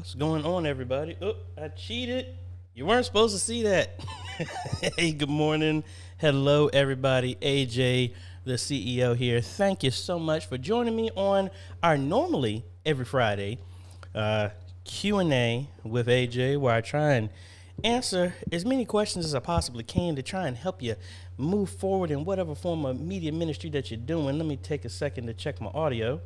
What's going on, everybody? Oh, I cheated. You weren't supposed to see that. Hey, good morning. Hello, everybody. AJay, the CEO here. Thank you so much for joining me on our normally every Friday Q&A with AJay, where I try and answer as many questions as I possibly can to try and help you move forward in whatever form of media ministry that you're doing. Let me take a second to check my audio.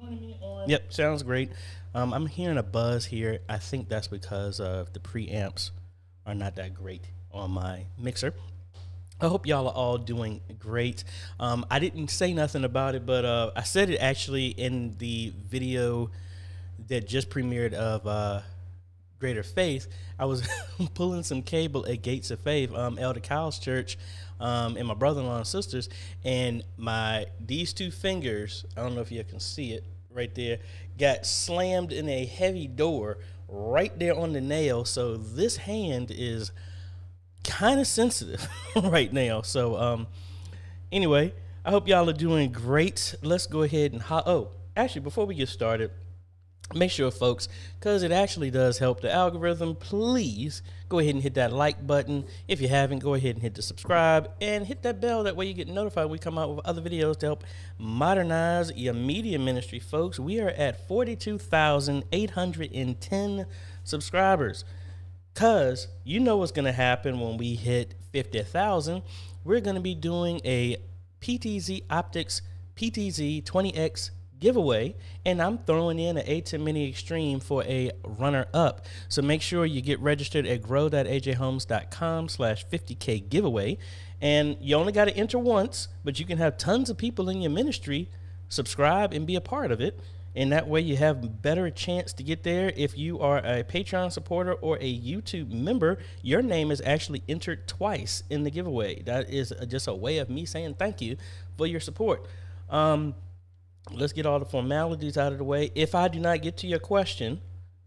Joining me on. Yep, sounds great. I'm hearing a buzz here. I think that's because of the preamps are not that great on my mixer. I hope y'all are all doing great. I didn't say nothing about it, but I said it actually in the video that just premiered of Greater Faith. I was pulling some cable at Gates of Faith, Elder Kyle's church, and my brother-in-law and sisters, and these two fingers, I don't know if you can see it right there, got slammed in a heavy door right there on the nail. So this hand is kind of sensitive right now. So anyway, I hope y'all are doing great. Let's go ahead and actually, before we get started, make sure, folks, because it actually does help the algorithm, please go ahead and hit that like button. If you haven't, go ahead and hit the subscribe and hit that bell. That way you get notified when we come out with other videos to help modernize your media ministry, folks. We are at 42,810 subscribers. Because you know what's going to happen when we hit 50,000. We're going to be doing a PTZ Optics PTZ 20X giveaway, and I'm throwing in an A10 Mini Extreme for a runner-up. So make sure you get registered at grow.ajhomes.com/50K giveaway. And you only got to enter once, but you can have tons of people in your ministry subscribe and be a part of it. And that way you have better chance to get there. If you are a Patreon supporter or a YouTube member, your name is actually entered twice in the giveaway. That is just a way of me saying thank you for your support. Let's get all the formalities out of the way. If I do not get to your question,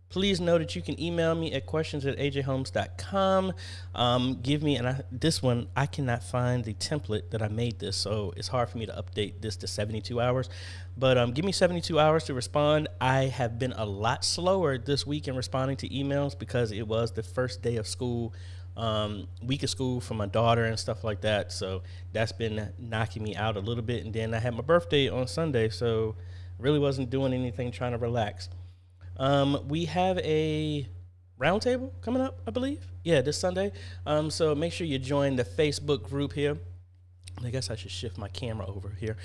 please know that you can email me at questions@ajhomes.com. Give me, this one, I cannot find the template that I made this, so it's hard for me to update this to 72 hours. But give me 72 hours to respond. I have been a lot slower this week in responding to emails because it was the first day of school, week of school for my daughter and stuff like that. So that's been knocking me out a little bit. And then I had my birthday on Sunday, so really wasn't doing anything, trying to relax. We have a roundtable coming up, I believe. Yeah, this Sunday. So make sure you join the Facebook group here. I guess I should shift my camera over here.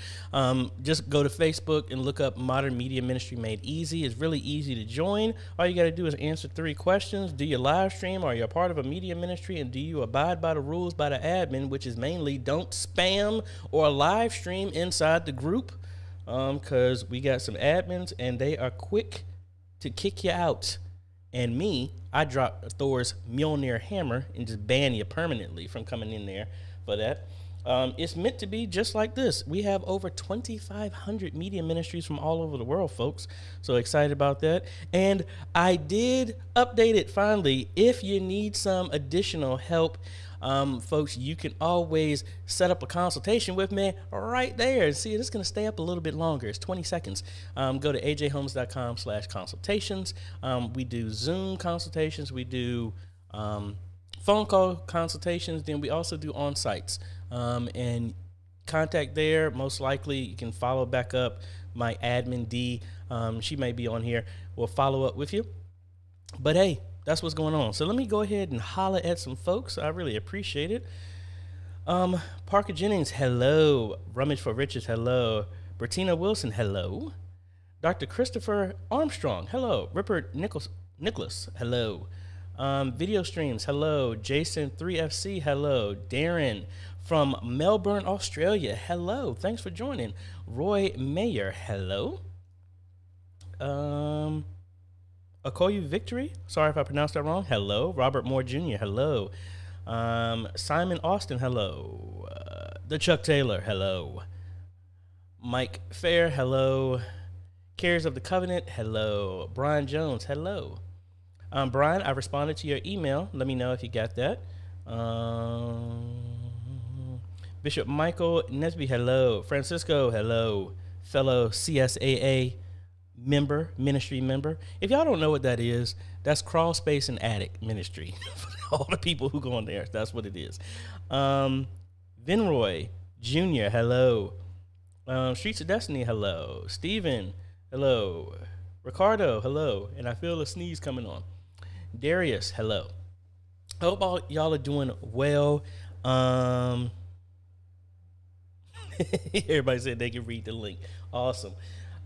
Just go to Facebook and look up Modern Media Ministry Made Easy. It's really easy to join. All you got to do is answer 3 questions. Do you live stream? Are you a part of a media ministry? And do you abide by the rules by the admin, which is mainly don't spam or live stream inside the group? Because we got some admins and they are quick to kick you out. And I drop Thor's Mjolnir hammer and just ban you permanently from coming in there for that. It's meant to be just like this. We have over 2,500 media ministries from all over the world, folks. So excited about that. And I did update it finally. If you need some additional help, folks, you can always set up a consultation with me right there. See, it's going to stay up a little bit longer. It's 20 seconds. Go to ajhomes.com/consultations. We do Zoom consultations. We do phone call consultations. Then we also do on-sites. And contact there. Most likely you can follow back up my admin D. She may be on here. We'll follow up with you. But hey, that's what's going on. So let me go ahead and holler at some folks. I really appreciate it. Parker Jennings, hello. Rummage for Riches, hello. Bertina Wilson, hello. Dr. Christopher Armstrong, hello. Rupert Nicholas, hello. Video streams, hello. Jason 3FC, hello. Darren from Melbourne, Australia, hello. Thanks for joining. Roy Mayer, hello. Okoye Victory, sorry if I pronounced that wrong, hello. Robert Moore Jr., hello. Simon Austin, hello. The Chuck Taylor, hello. Mike Fair, hello. Cares of the Covenant, hello. Brian Jones, hello. Brian, I responded to your email. Let me know if you got that. Bishop Michael Nesby, hello. Francisco, hello. Fellow CSAA ministry member. If y'all don't know what that is, that's Crawl Space and Attic Ministry. For all the people who go on there, that's what it is. Vinroy Jr., hello. Streets of Destiny, hello. Steven, hello. Ricardo, hello. And I feel a sneeze coming on. Darius, hello. I hope all y'all are doing well. Everybody said they can read the link. Awesome.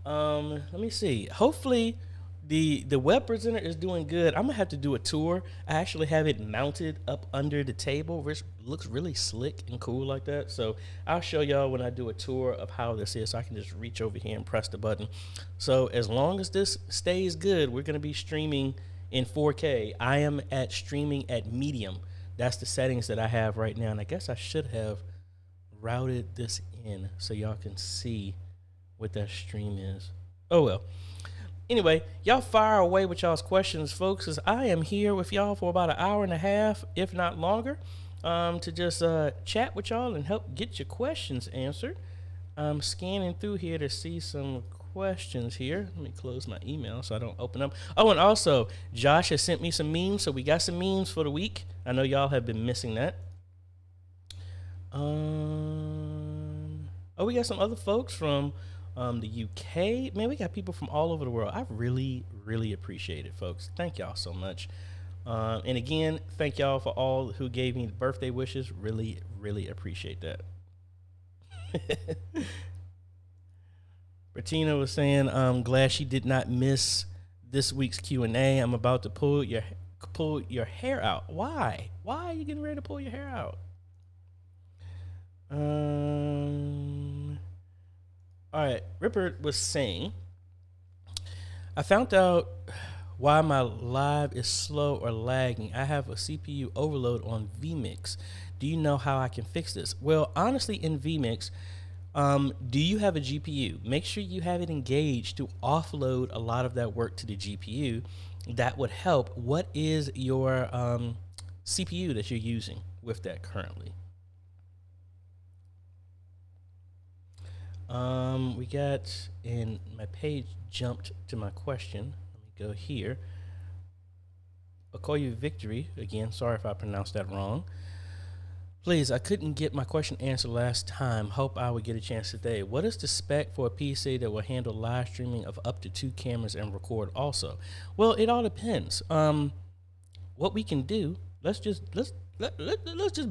Let me see. Hopefully the web presenter is doing good. I'm gonna have to do a tour. I actually have it mounted up under the table, which looks really slick and cool like that. So I'll show y'all when I do a tour of how this is. So I can just reach over here and press the button. So as long as this stays good, we're gonna be streaming in 4K. I am at streaming at medium. That's the settings that I have right now. And I guess I should have routed this in so y'all can see what that stream is. Oh well. Anyway, y'all fire away with y'all's questions, folks, as I am here with y'all for about an hour and a half, if not longer, to just chat with y'all and help get your questions answered. I'm scanning through here to see some questions here. Let me close my email so I don't open up. Oh, and also, Josh has sent me some memes, so we got some memes for the week. I know y'all have been missing that. Oh, we got some other folks from the UK. Man, we got people from all over the world. I really, really appreciate it, folks. Thank y'all so much. And again, thank y'all for all who gave me birthday wishes. Really, really appreciate that. Bettina was saying, I'm glad she did not miss this week's Q&A. I'm about to pull your hair out. Why? Why are you getting ready to pull your hair out? All right, Ripper was saying, I found out why my live is slow or lagging. I have a CPU overload on vMix. Do you know how I can fix this? Well, honestly, in vMix, do you have a GPU? Make sure you have it engaged to offload a lot of that work to the GPU. That would help. What is your CPU that you're using with that currently? We got, and my page jumped to my question. Let me go here. I'll call you Victory. Again, sorry if I pronounced that wrong. Please, I couldn't get my question answered last time. Hope I would get a chance today. What is the spec for a PC that will handle live streaming of up to 2 cameras and record also? Well, it all depends. What we can do, let's just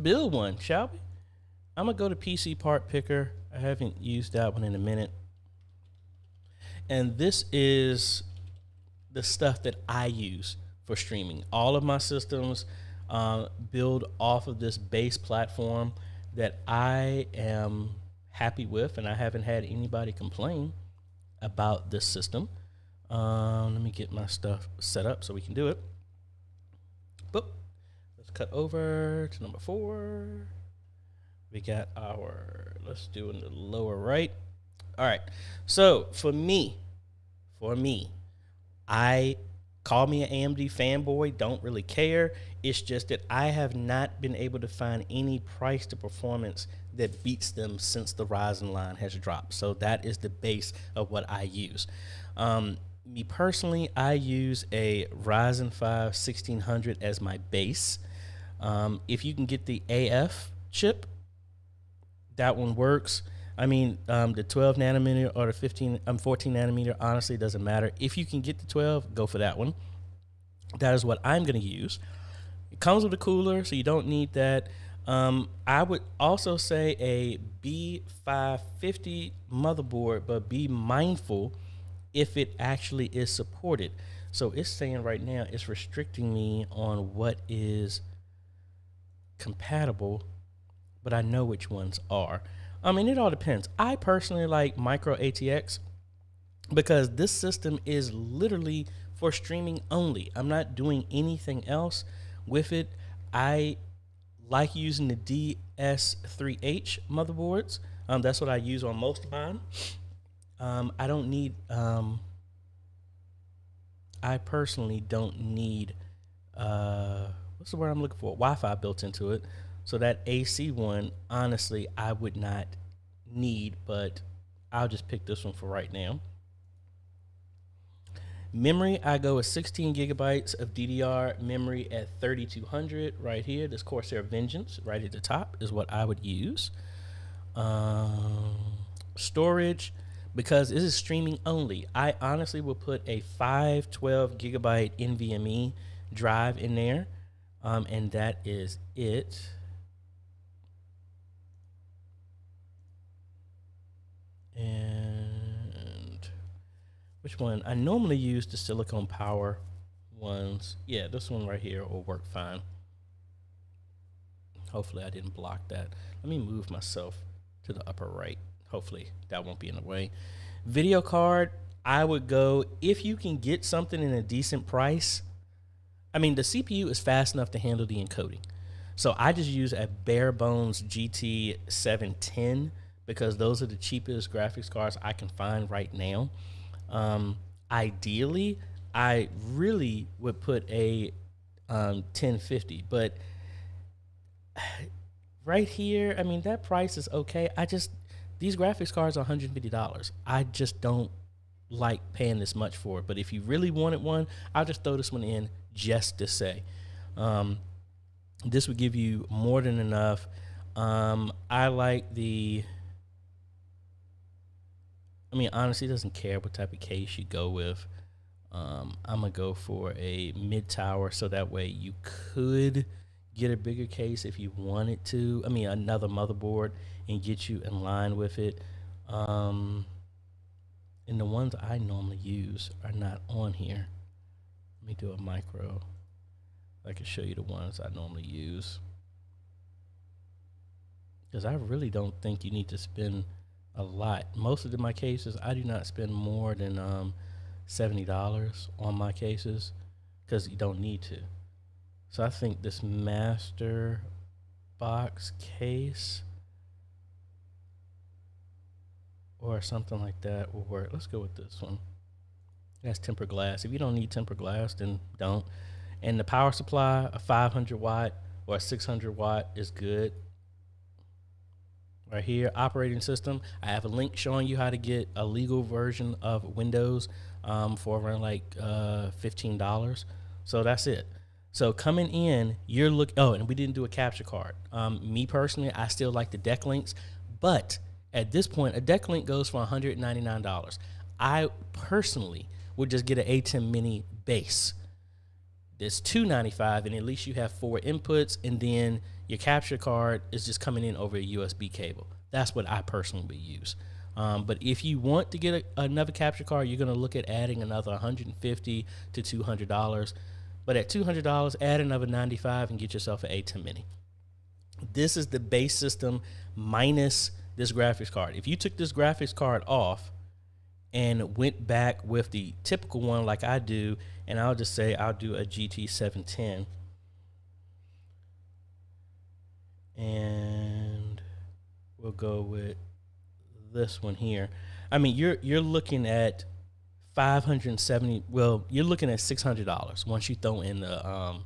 build one, shall we? I'm gonna go to PC Part Picker. I haven't used that one in a minute. And this is the stuff that I use for streaming. All of my systems build off of this base platform that I am happy with, and I haven't had anybody complain about this system. Let me get my stuff set up so we can do it. Boop. Let's cut over to number 4. We got our, let's do in the lower right. All right. So for me, I call me an AMD fanboy, don't really care. It's just that I have not been able to find any price to performance that beats them since the Ryzen line has dropped. So that is the base of what I use. Me personally, I use a Ryzen 5 1600 as my base. If you can get the AF chip, that one works. I mean, the 12 nanometer or the 14 nanometer, honestly, doesn't matter. If you can get the 12, go for that one. That is what I'm going to use. It comes with a cooler, so you don't need that. I would also say a B550 motherboard, but be mindful if it actually is supported. So it's saying right now it's restricting me on what is compatible, but I know which ones are. I mean, it all depends. I personally like micro ATX because this system is literally for streaming only. I'm not doing anything else with it. I like using the DS3H motherboards. That's what I use on most of mine. I don't need, I personally don't need, what's the word I'm looking for? Wi-Fi built into it. So that AC one, honestly, I would not need, but I'll just pick this one for right now. Memory, I go with 16 gigabytes of DDR memory at 3200 right here. This Corsair Vengeance right at the top is what I would use. Storage, because this is streaming only, I honestly will put a 512 gigabyte NVMe drive in there, and that is it. And which one? I normally use the silicone power ones. Yeah, this one right here will work fine. Hopefully I didn't block that. Let me move myself to the upper right. Hopefully that won't be in the way. Video card, I would go, if you can get something in a decent price. I mean, the CPU is fast enough to handle the encoding. So I just use a bare bones GT 710 because those are the cheapest graphics cards I can find right now. Ideally, I really would put a 1050, but right here, I mean, that price is okay. These graphics cards are $150. I just don't like paying this much for it. But if you really wanted one, I'll just throw this one in just to say. This would give you more than enough. I like the, I mean, honestly, it doesn't care what type of case you go with. I'm going to go for a mid-tower so that way you could get a bigger case if you wanted to. I mean, another motherboard and get you in line with it. And the ones I normally use are not on here. Let me do a micro. I can show you the ones I normally use. Because I really don't think you need to spend a lot. Most of my cases, I do not spend more than $70 on my cases because you don't need to. So I think this master box case or something like that will work. Let's go with this one. That's tempered glass. If you don't need tempered glass, then don't. And the power supply, a 500 watt or a 600 watt is good. Right here, operating system. I have a link showing you how to get a legal version of Windows for around like $15. So that's it. So coming in, you're looking, oh, and we didn't do a capture card. Me personally, I still like the deck links, but at this point, a deck link goes for $199. I personally would just get an A10 mini base. It's $295, and at least you have 4 inputs, and then your capture card is just coming in over a USB cable. That's what I personally would use. But if you want to get another capture card, you're going to look at adding another $150 to $200. But at $200, add another $95 and get yourself an A10 mini. This is the base system minus this graphics card. If you took this graphics card off and went back with the typical one like I do, and I'll just say I'll do a GT 710. And we'll go with this one here. I mean, you're looking at $570. Well, you're looking at $600 once you throw in the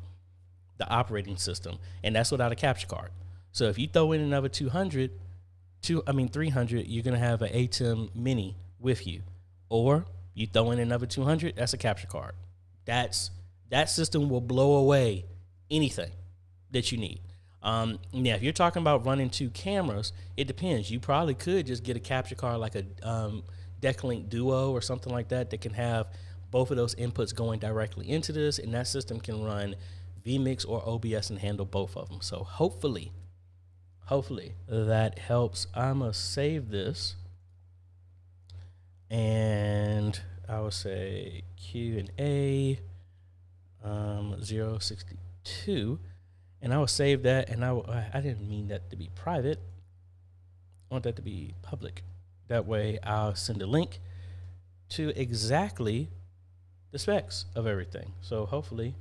operating system, and that's without a capture card. So if you throw in another 300, you're gonna have an ATEM mini with you, or you throw in another 200. That's a capture card. That system will blow away anything that you need. Now, if you're talking about running 2 cameras, it depends. You probably could just get a capture card like a Decklink Duo or something like that that can have both of those inputs going directly into this, and that system can run vMix or OBS and handle both of them. So hopefully that helps. I'm going to save this, and I will say Q&A 062. And I will save that, and I didn't mean that to be private. I want that to be public. That way I'll send a link to exactly the specs of everything. So hopefully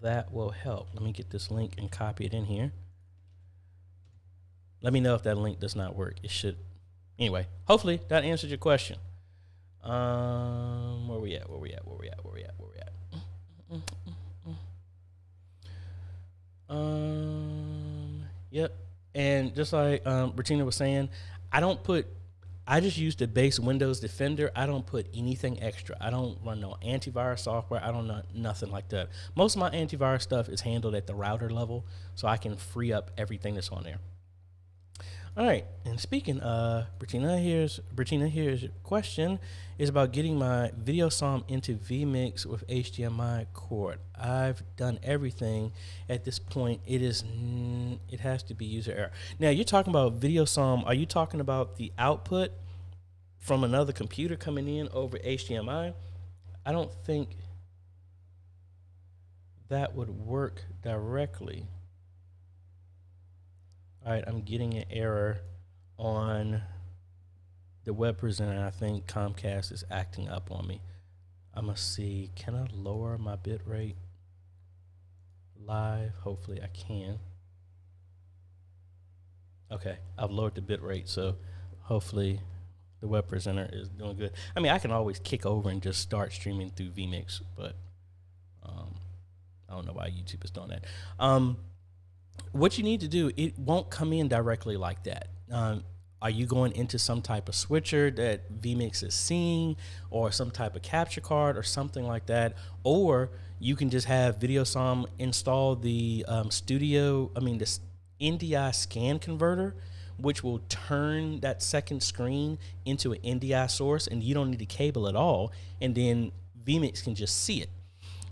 that will help. Let me get this link and copy it in here. Let me know if that link does not work. It should. Anyway, hopefully that answered your question. Where we at? Yep. And just like Bettina was saying, I don't put I just use the base Windows Defender. I don't put anything extra. I don't run no antivirus software. I don't know nothing like that. Most of my antivirus stuff is handled at the router level, so I can free up everything that's on there. All right, and speaking, Bertina here's question is about getting my video song into vMix with HDMI cord. I've done everything at this point. It has to be user error. Now you're talking about video song. Are you talking about the output from another computer coming in over HDMI? I don't think that would work directly. All right, I'm getting an error on the web presenter. I think Comcast is acting up on me. I'm gonna see, can I lower my bit rate live? Hopefully I can. Okay, I've lowered the bit rate, so hopefully the web presenter is doing good. I mean, I can always kick over and just start streaming through vMix, but I don't know why YouTube is doing that. What you need to do, it won't come in directly like that. Are you going into some type of switcher that vMix is seeing, or some type of capture card or something like that? Or you can just have VideoSom install the the NDI scan converter, which will turn that second screen into an NDI source, and you don't need a cable at all, and then vMix can just see it.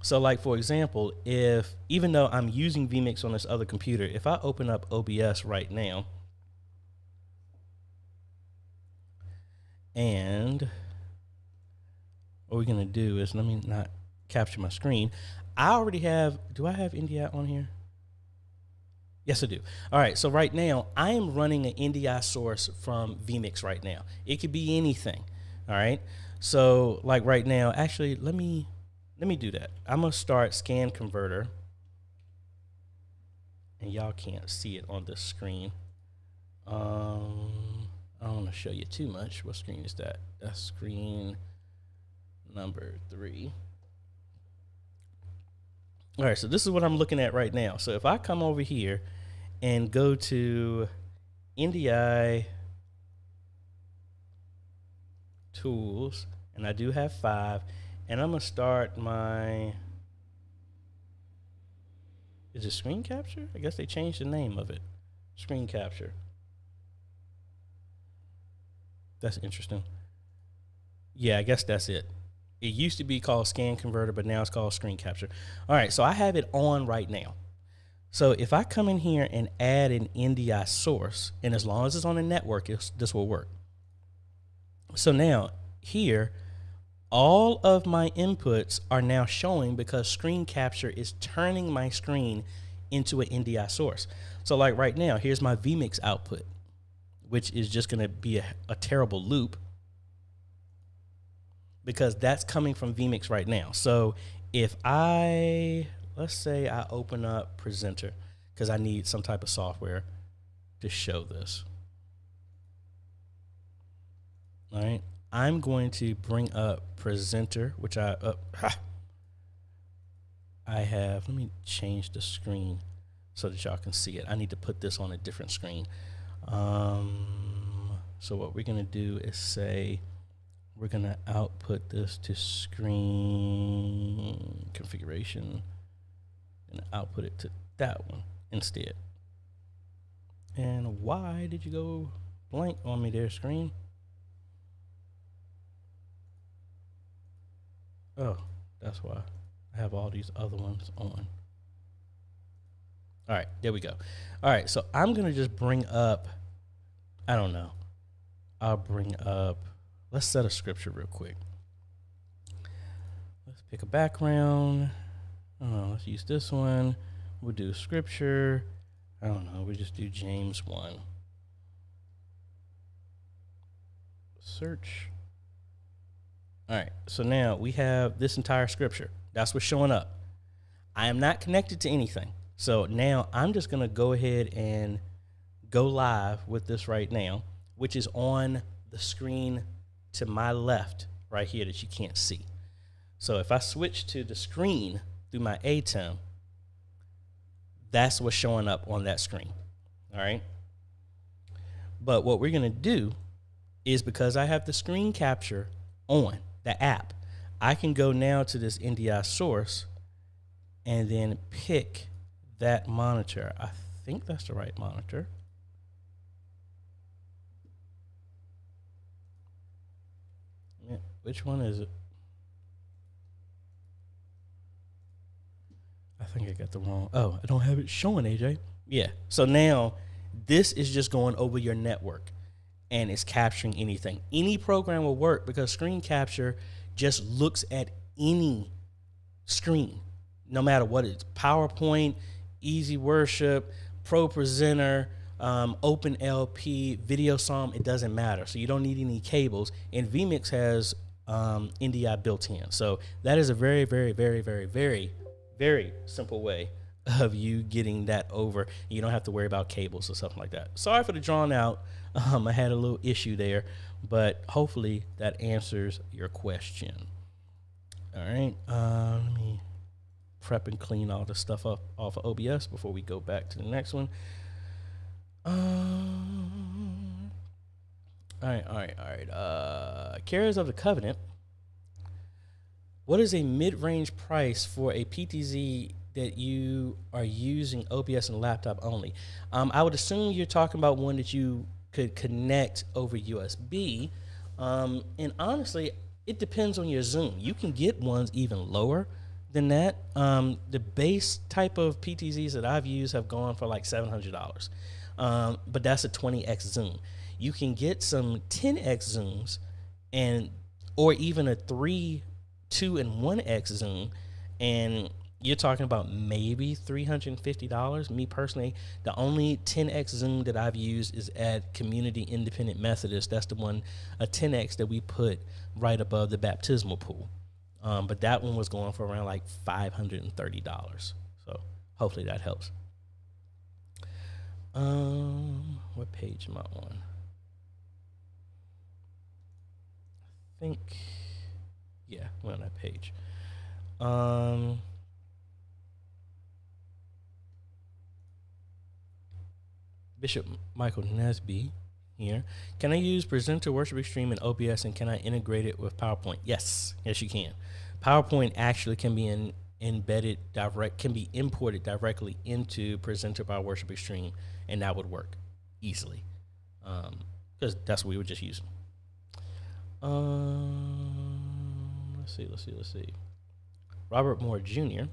So like, for example, even though I'm using vMix on this other computer, if I open up OBS right now, and what we're gonna do is, let me not capture my screen. I already have, do I have NDI on here? Yes, I do. All right, so right now, I am running an NDI source from vMix right now. It could be anything, all right? So like right now, actually, let me do that. I'm gonna start scan converter, and y'all can't see it on the screen. I don't want to show you too much. What screen is that? That's screen number 3. All right, so this is what I'm looking at right now. So if I come over here and go to NDI tools, and I do have 5, and I'm gonna start my, is it screen capture? I guess they changed the name of it. Screen capture. That's interesting. Yeah, I guess that's it. It used to be called scan converter, but now it's called screen capture. All right, so I have it on right now. So if I come in here and add an NDI source, and as long as it's on the network, this will work. So now here, all of my inputs are now showing because screen capture is turning my screen into an NDI source. So like right now, here's my vMix output, which is just gonna be a terrible loop because that's coming from vMix right now. So if let's say I open up Presenter, because I need some type of software to show this. All right, I'm going to bring up Presenter, which I have, let me change the screen so that y'all can see it. I need to put this on a different screen. So what we're gonna do is say, we're gonna output this to screen configuration and output it to that one instead. And why did you go blank on me there, screen? Oh, that's why I have all these other ones on. All right, there we go. All right, so I'm gonna just bring up, I don't know, I'll bring up, let's set a scripture real quick. Let's pick a background. Let's use this one. We'll do scripture. I don't know, we just do James 1. Search. All right, so now we have this entire scripture. That's what's showing up. I am not connected to anything. So now I'm just gonna go ahead and go live with this right now, which is on the screen to my left right here that you can't see. So if I switch to the screen through my ATEM, that's what's showing up on that screen, all right? But what we're gonna do is because I have the screen capture on the app. I can go now to this NDI source and then pick that monitor. I think that's the right monitor. Yeah, which one is it? I think I got the wrong. Oh, I don't have it showing, AJ. Yeah. So now this is just going over your network and it's capturing anything. Any program will work because screen capture just looks at any screen, no matter what it's PowerPoint, Easy Worship, Pro Presenter, Open LP, Video Psalm, it doesn't matter. So you don't need any cables. And vMix has NDI built in. So that is a very, very, very, very, very, very simple way of you getting that over. You don't have to worry about cables or something like that. Sorry for the drawn out. I had a little issue there, but hopefully that answers your question. All right. Let me prep and clean all the stuff up off of OBS before we go back to the next one. All right. Carriers of the Covenant. What is a mid-range price for a PTZ that you are using OBS and laptop only? I would assume you're talking about one that you could connect over USB. And honestly, it depends on your Zoom. You can get ones even lower than that. The base type of PTZs that I've used have gone for like $700. But that's a 20x zoom. You can get some 10x zooms or even a 3, 2, and 1x zoom, and you're talking about maybe $350. Me personally, the only 10x zoom that I've used is at Community Independent Methodist. That's the one, a 10x that we put right above the baptismal pool. But that one was going for around like $530. So hopefully that helps. What page am I on? I think, yeah, we're on that page. Bishop Michael Nesby here. Can I use Presenter Worship Extreme in OBS, and can I integrate it with PowerPoint? Yes, you can. PowerPoint actually can be can be imported directly into Presenter by Worship Extreme, and that would work easily because that's what we were just using. Let's see. Robert Moore Jr.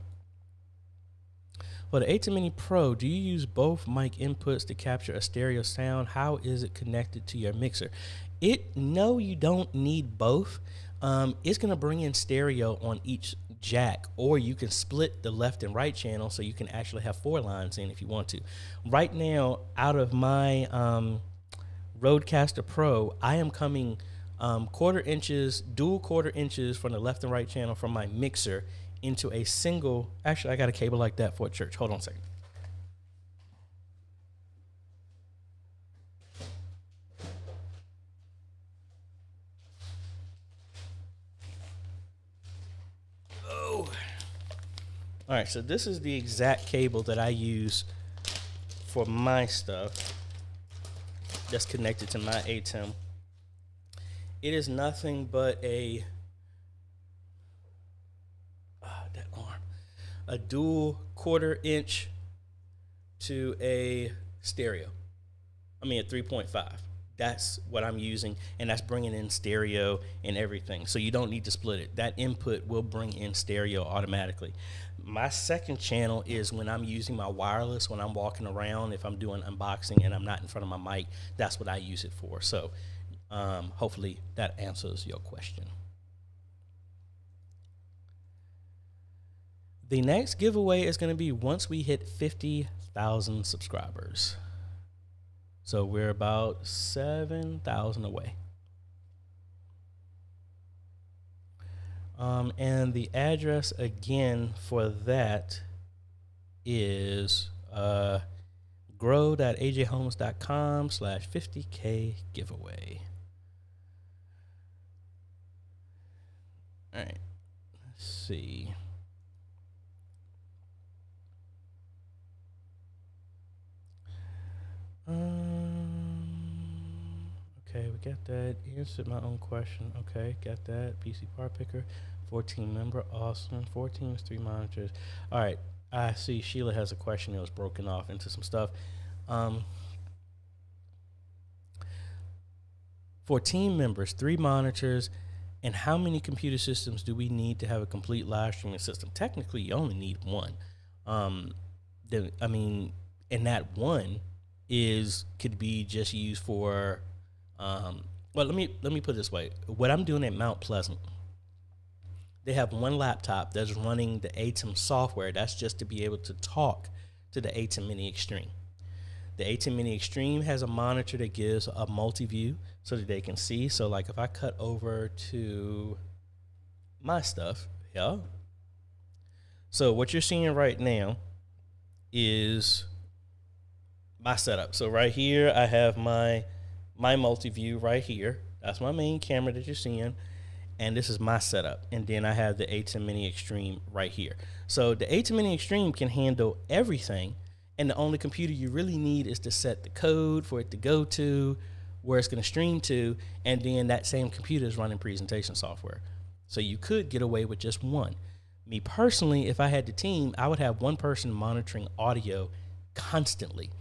For the ATEM Mini Pro, do you use both mic inputs to capture a stereo sound? How is it connected to your mixer? No, you don't need both. It's going to bring in stereo on each jack, or you can split the left and right channel so you can actually have 4 lines in if you want to. Right now, out of my Rodecaster Pro, I am coming dual quarter inches from the left and right channel from my mixer into a single. Actually, I got a cable like that for a church. Hold on a second. Oh. All right, so this is the exact cable that I use for my stuff that's connected to my ATEM. It is nothing but a dual quarter inch to a stereo. I mean, a 3.5. That's what I'm using, and that's bringing in stereo and everything. So you don't need to split it. That input will bring in stereo automatically. My second channel is when I'm using my wireless, when I'm walking around, if I'm doing unboxing and I'm not in front of my mic, that's what I use it for. So hopefully that answers your question. The next giveaway is going to be once we hit 50,000 subscribers. So we're about 7,000 away. And the address again for that is grow.ajhomes.com/50K giveaway. All right, let's see. Okay, we got that. Answered my own question. Okay, got that. PC part picker, 14 member, awesome. 4 teams, 3 monitors. All right, I see Sheila has a question that was broken off into some stuff. For team members, 3 monitors, and how many computer systems do we need to have a complete live streaming system? Technically, you only need 1. And that 1 could be just used for. Well, let me put it this way. What I'm doing at Mount Pleasant, they have 1 laptop that's running the ATEM software. That's just to be able to talk to the ATEM Mini Extreme. The ATEM Mini Extreme has a monitor that gives a multi-view so that they can see. So like if I cut over to my stuff, yeah. So what you're seeing right now is my setup. So right here, I have my multi-view right here. That's my main camera that you're seeing. And this is my setup. And then I have the ATEM Mini Extreme right here. So the ATEM Mini Extreme can handle everything. And the only computer you really need is to set the code for it to go to, where it's going to stream to, and then that same computer is running presentation software. So you could get away with just 1. Me personally, if I had the team, I would have 1 person monitoring audio constantly.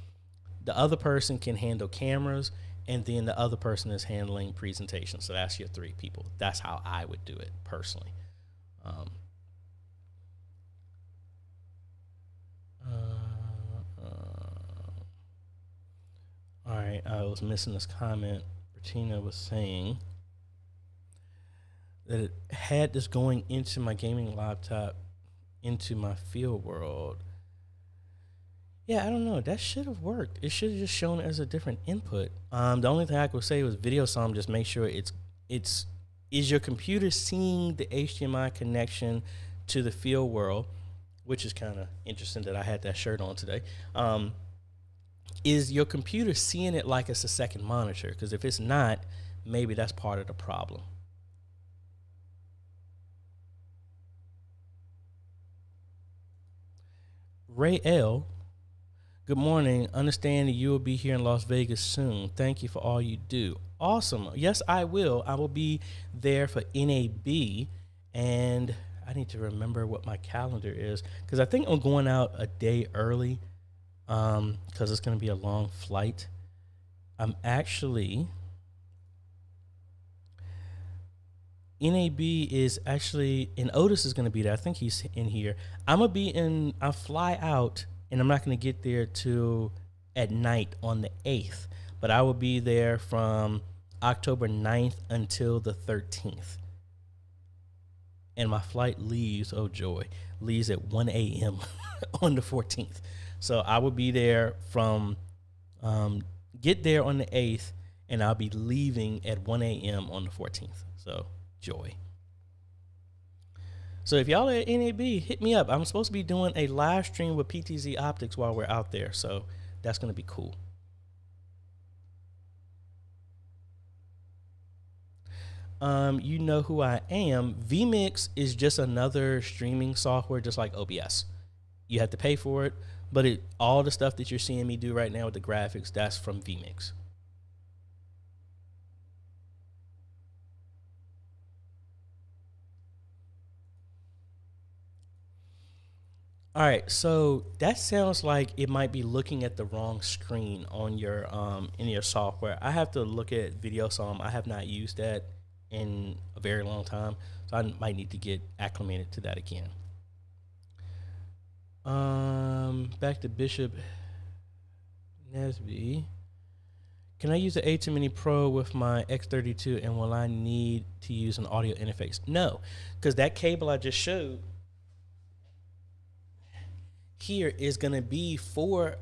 The other person can handle cameras, and then the other person is handling presentation. So that's your 3 people. That's how I would do it personally. All right, I was missing this comment. Bertina was saying that it had this going into my gaming laptop, into my field world. Yeah, I don't know. That should have worked. It should have just shown as a different input. The only thing I could say was video sum. Just make sure is your computer seeing the HDMI connection to the field world, which is kind of interesting that I had that shirt on today. Is your computer seeing it like it's a second monitor? Because if it's not, maybe that's part of the problem. Ray L, good morning. Understand that you will be here in Las Vegas soon. Thank you for all you do. Awesome. Yes, I will. I will be there for NAB, and I need to remember what my calendar is because I think I'm going out a day early because it's going to be a long flight. I'm actually, NAB is actually, and Otis is going to be there. I think he's in here. I fly out, and I'm not going to get there till at night on the 8th, but I will be there from October 9th until the 13th. And my flight leaves, oh joy, leaves at 1 a.m. on the 14th. So I will be there from, get there on the 8th, and I'll be leaving at 1 a.m. on the 14th. So joy. So if y'all are at NAB, hit me up. I'm supposed to be doing a live stream with PTZ Optics while we're out there. So that's going to be cool. You know who I am. vMix is just another streaming software, just like OBS. You have to pay for it, but all the stuff that you're seeing me do right now with the graphics, that's from vMix. All right, so that sounds like it might be looking at the wrong screen on your in your software. I have to look at VideoSum. I have not used that in a very long time, so I might need to get acclimated to that again. Back to Bishop Nesby. Can I use the ATEM Mini Pro with my X32, and will I need to use an audio interface? No, because that cable I just showed here is going to be for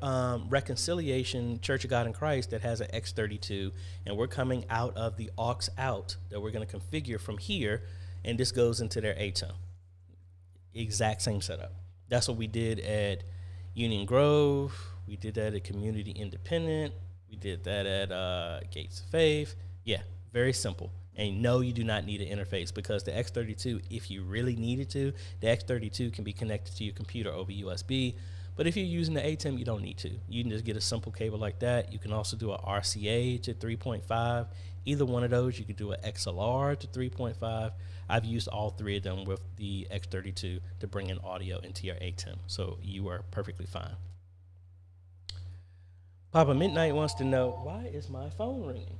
Reconciliation Church of God in Christ that has an X32, and we're coming out of the aux out that we're going to configure from here, and this goes into their ATEM. Exact same setup. That's what we did at Union Grove. We did that at Community Independent. We did that at Gates of Faith. Yeah, very simple. And no, you do not need an interface, because the X32, if you really needed to, the X32 can be connected to your computer over USB. But if you're using the ATEM, you don't need to. You can just get a simple cable like that. You can also do a RCA to 3.5 either one of those. You could do an XLR to 3.5. I've used all three of them with the X32 to bring in audio into your ATEM, so you are perfectly fine. Papa Midnight wants to know, why is my phone ringing?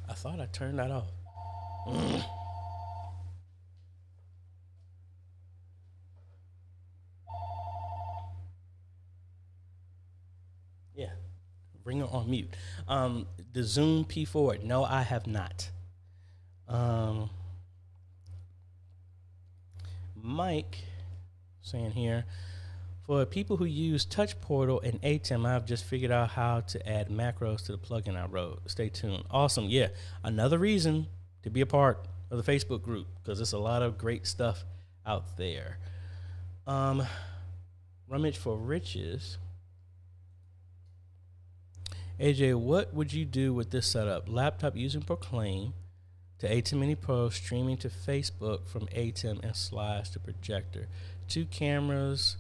I thought I turned that off. Yeah, ringer on mute. The Zoom P4, no, I have not. Mike saying here, for people who use Touch Portal and ATEM, I've just figured out how to add macros to the plugin I wrote. Stay tuned. Awesome. Yeah, another reason to be a part of the Facebook group, because there's a lot of great stuff out there. Rummage for Riches. AJ, what would you do with this setup? Laptop using Proclaim to ATEM Mini Pro, streaming to Facebook from ATEM and slides to projector. 2 cameras,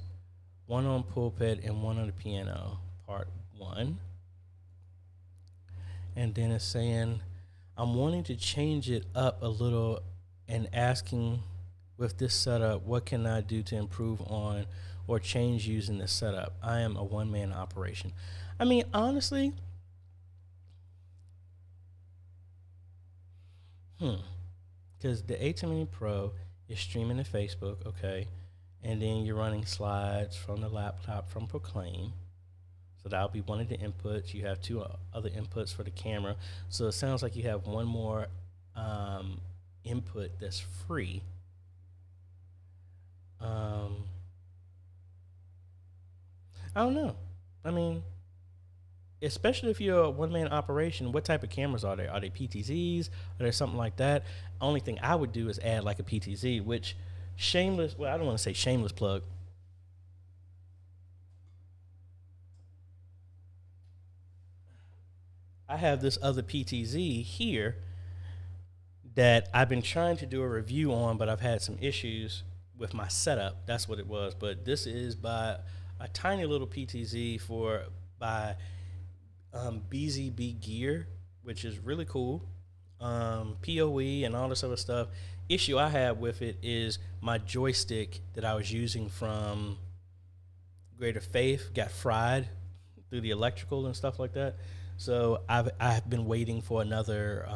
one on pulpit and one on the piano, part 1. And then it's saying, I'm wanting to change it up a little and asking with this setup, what can I do to improve on or change using this setup? I am a one-man operation. I mean, honestly, because the ATEM Mini Pro is streaming to Facebook, okay, and then you're running slides from the laptop from Proclaim, so that'll be one of the inputs. You have 2 other inputs for the camera, so it sounds like you have one more input that's free. I don't know. I mean, especially if you're a one-man operation, what type of cameras are there? Are they PTZs? Are there something like that? Only thing I would do is add like a PTZ, which shameless, well, I don't want to say shameless plug. I have this other PTZ here that I've been trying to do a review on, but I've had some issues with my setup. That's what it was. But this is by a tiny little PTZ by BZB Gear, which is really cool. PoE and all this other stuff. Issue I have with it is my joystick that I was using from Greater Faith got fried through the electrical and stuff like that. So I've been waiting for another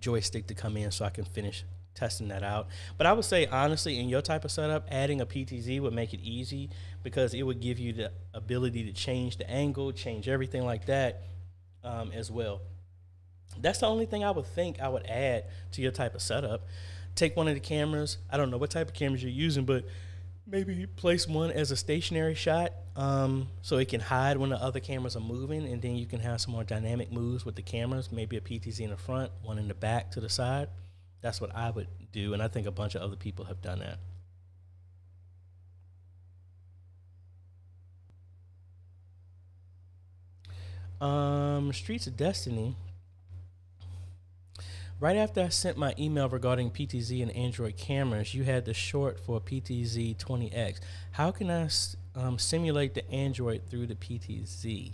joystick to come in so I can finish testing that out. But I would say, honestly, in your type of setup, adding a PTZ would make it easy, because it would give you the ability to change the angle, change everything like that as well. That's the only thing I would think I would add to your type of setup. Take one of the cameras. I don't know what type of cameras you're using, but maybe place one as a stationary shot so it can hide when the other cameras are moving, and then you can have some more dynamic moves with the cameras, maybe a PTZ in the front, one in the back to the side. That's what I would do, and I think a bunch of other people have done that. Streets of Destiny. Right after I sent my email regarding PTZ and Android cameras, you had the short for PTZ 20X. How can I simulate the Android through the PTZ?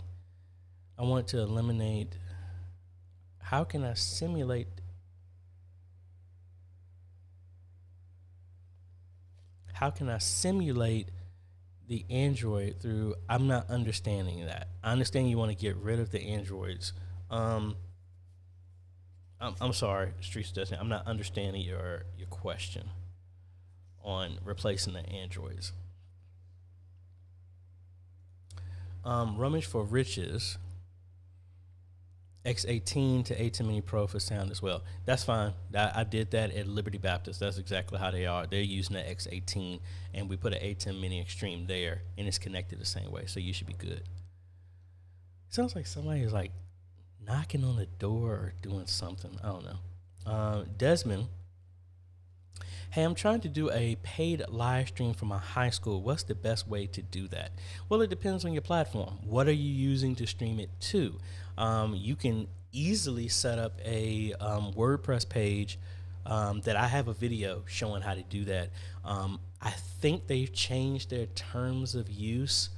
I want to eliminate. How can I simulate? How can I simulate the Android through? I'm not understanding that. I understand you want to get rid of the Androids. I'm sorry, Streets of Destiny. I'm not understanding your question on replacing the Androids. Rummage for Riches. X18 to ATEM Mini Pro for sound as well. That's fine. I did that at Liberty Baptist. That's exactly how they are. They're using the X18, and we put an ATEM Mini Extreme there, and it's connected the same way, so you should be good. Sounds like somebody is like knocking on the door or doing something. I don't know. Desmond. Hey, I'm trying to do a paid live stream for my high school. What's the best way to do that? Well, it depends on your platform. What are you using to stream it to? You can easily set up a WordPress page that I have a video showing how to do that. I think they've changed their terms of use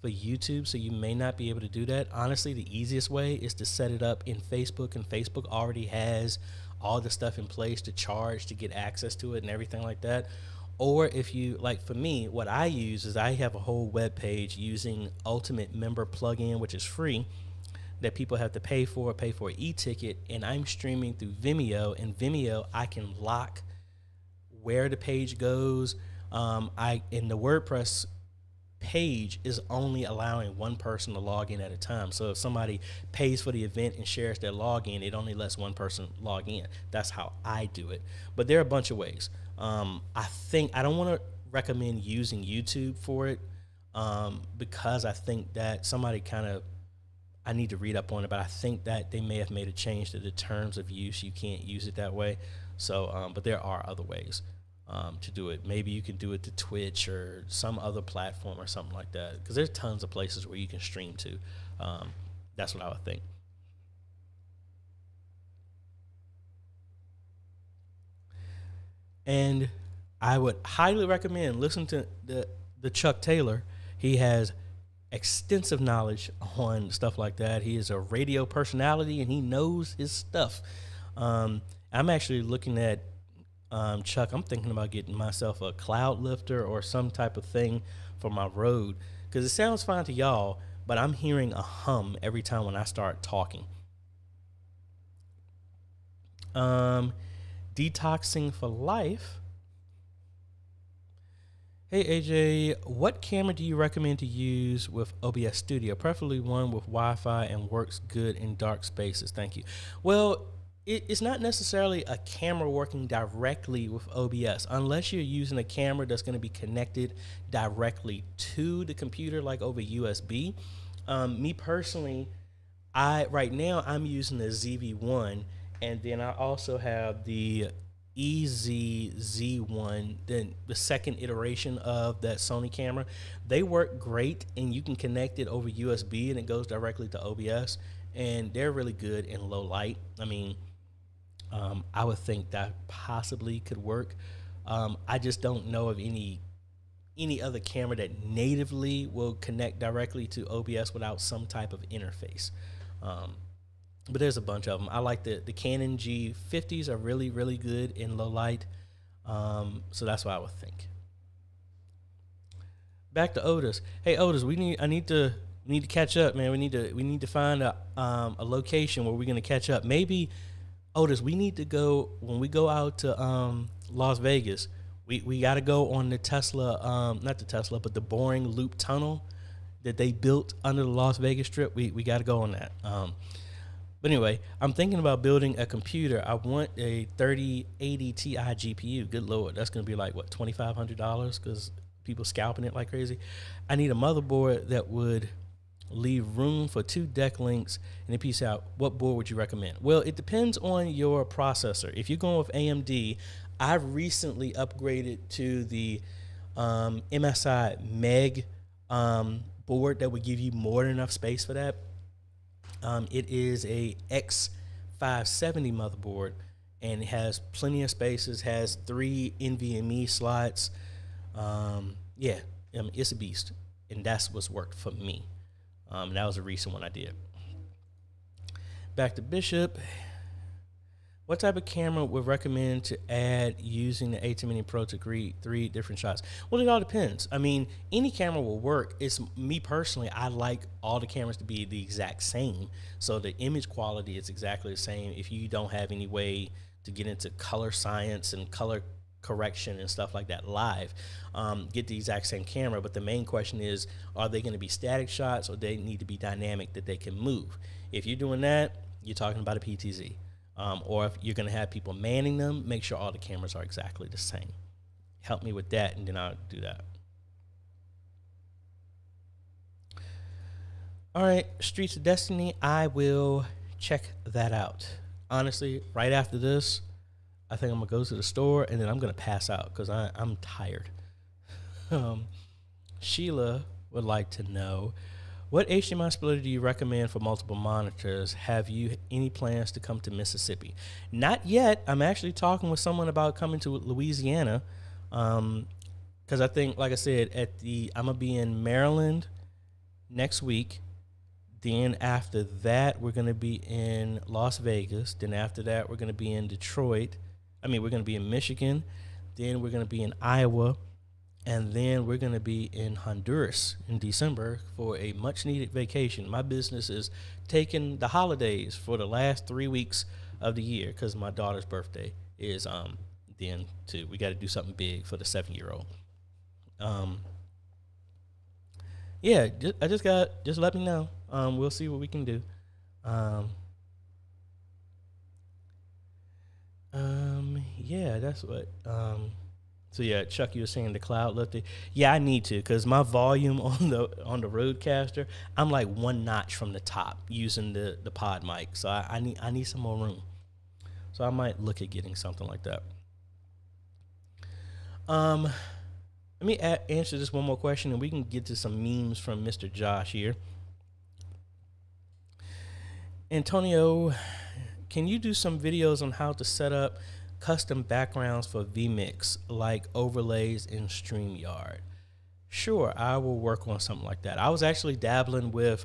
for YouTube, so you may not be able to do that. Honestly, the easiest way is to set it up in Facebook, and Facebook already has all the stuff in place to charge to get access to it and everything like that. Or if you, like for me, what I use is I have a whole web page using Ultimate Member plugin, which is free, that people have to pay for an e-ticket, and I'm streaming through Vimeo. And Vimeo, I can lock where the page goes. In the WordPress page is only allowing one person to log in at a time. So if somebody pays for the event and shares their login, it only lets one person log in. That's how I do it. But there are a bunch of ways. I don't want to recommend using YouTube for it because I think that I need to read up on it, but I think that they may have made a change to the terms of use. You can't use it that way. So, but there are other ways to do it. Maybe you can do it to Twitch or some other platform or something like that, because there's tons of places where you can stream to. That's what I would think. And I would highly recommend listen to the Chuck Taylor. He has extensive knowledge on stuff like that. He is a radio personality and he knows his stuff. I'm actually looking at Chuck. I'm thinking about getting myself a cloud lifter or some type of thing for my Rode, because it sounds fine to y'all, but I'm hearing a hum every time when I start talking. Detoxing for life. Hey AJ, what camera do you recommend to use with OBS Studio? Preferably one with Wi-Fi and works good in dark spaces. Thank you. Well, it's not necessarily a camera working directly with OBS unless you're using a camera that's going to be connected directly to the computer, like over USB. Me personally, right now I'm using the ZV-1, and then I also have the EZ-Z1, then the second iteration of that Sony camera. They work great, and you can connect it over USB and it goes directly to OBS, and they're really good in low light. I mean, I would think that possibly could work. I just don't know of any other camera that natively will connect directly to OBS without some type of interface. But there's a bunch of them. I like the Canon G50s are really, really good in low light. So that's what I would think. Back to Otis. Hey Otis, we need to catch up, man. We need to find a location where we're gonna catch up. Maybe Otis, we need to go when we go out to Las Vegas. We got to go on the Tesla, not the Tesla, but the Boring Loop tunnel that they built under the Las Vegas Strip. We got to go on that. But anyway, I'm thinking about building a computer. I want a 3080 Ti GPU. Good Lord, that's going to be like, what, $2,500 because people scalping it like crazy. I need a motherboard that would leave room for 2 deck links and a piece out. What board would you recommend? Well, it depends on your processor. If you're going with AMD, I've recently upgraded to the MSI Meg board that would give you more than enough space for that. It is a X570 motherboard, and it has plenty of spaces, has 3 NVMe slots. It's a beast, and that's what's worked for me. That was a recent one I did. Back to Bishop. What type of camera would recommend to add using the A10 Mini Pro to create 3 different shots? Well, it all depends. I mean, any camera will work. It's me personally, I like all the cameras to be the exact same. So the image quality is exactly the same. If you don't have any way to get into color science and color correction and stuff like that live, get the exact same camera. But the main question is, are they going to be static shots, or they need to be dynamic that they can move? If you're doing that, you're talking about a PTZ. Or if you're going to have people manning them, make sure all the cameras are exactly the same. Help me with that, and then I'll do that. All right, Streets of Destiny, I will check that out. Honestly, right after this, I think I'm going to go to the store, and then I'm going to pass out because I'm tired. Sheila would like to know, What HDMI splitter do you recommend for multiple monitors? Have you any plans to come to Mississippi? Not yet. I'm actually talking with someone about coming to Louisiana, because I think, like I said, I'm gonna be in Maryland next week. Then after that, we're gonna be in Las Vegas. Then after that, we're gonna be in Detroit. We're gonna be in Michigan. Then we're gonna be in Iowa. And then we're going to be in Honduras in December for a much-needed vacation. My business is taking the holidays for the last 3 weeks of the year because my daughter's birthday is then too. We got to do something big for the 7-year-old. Yeah, just let me know. We'll see what we can do. Yeah, that's what. So yeah, Chuck, you were saying the cloud lifted. Yeah, I need to because my volume on the Rodecaster, I'm like one notch from the top using the pod mic. So I need some more room. So I might look at getting something like that. Let me answer this one more question, and we can get to some memes from Mr. Josh here. Antonio, can you do some videos on how to set up custom backgrounds for vMix, like overlays in StreamYard? Sure, I will work on something like that. I was actually dabbling with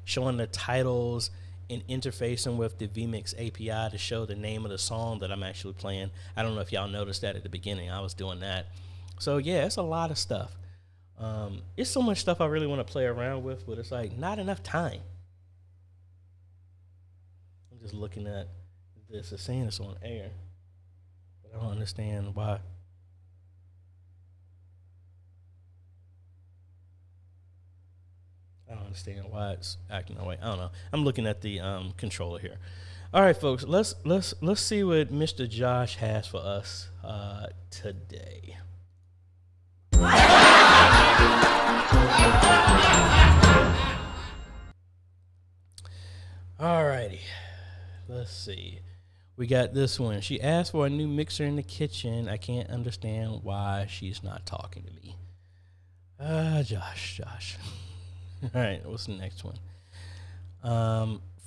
showing the titles and interfacing with the vMix API to show the name of the song that I'm actually playing. I don't know if y'all noticed that at the beginning. I was doing that. So yeah, it's a lot of stuff. It's so much stuff I really want to play around with, but it's like not enough time. I'm just looking at this. It's saying it's on air. I don't understand why. I don't understand why it's acting that way. I don't know. I'm looking at the controller here. All right, folks. Let's see what Mr. Josh has for us today. All righty. Let's see. We got this one. She asked for a new mixer in the kitchen. I can't understand why she's not talking to me. Josh. All right, what's the next one?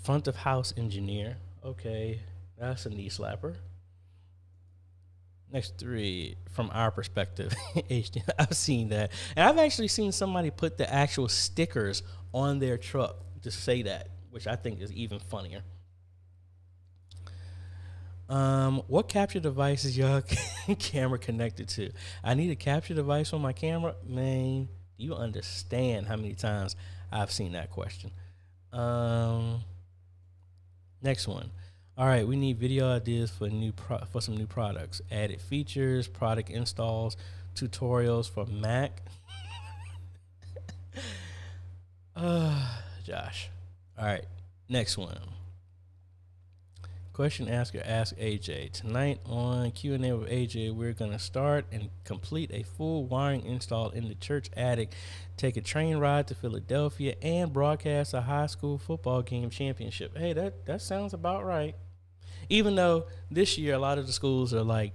Front of house engineer. Okay, that's a knee slapper. Next 3, from our perspective, I've seen that. And I've actually seen somebody put the actual stickers on their truck to say that, which I think is even funnier. What capture device is your camera connected to? I need a capture device on my camera. Man, do you understand how many times I've seen that question? Next one. All right, we need video ideas for for some new products. Added features, product installs, tutorials for Mac. Josh. All right, next one. Question asker ask AJ. Tonight on Q&A with AJ, we're going to start and complete a full wiring install in the church attic, take a train ride to Philadelphia, and broadcast a high school football game championship. Hey, that sounds about right. Even though this year a lot of the schools are like,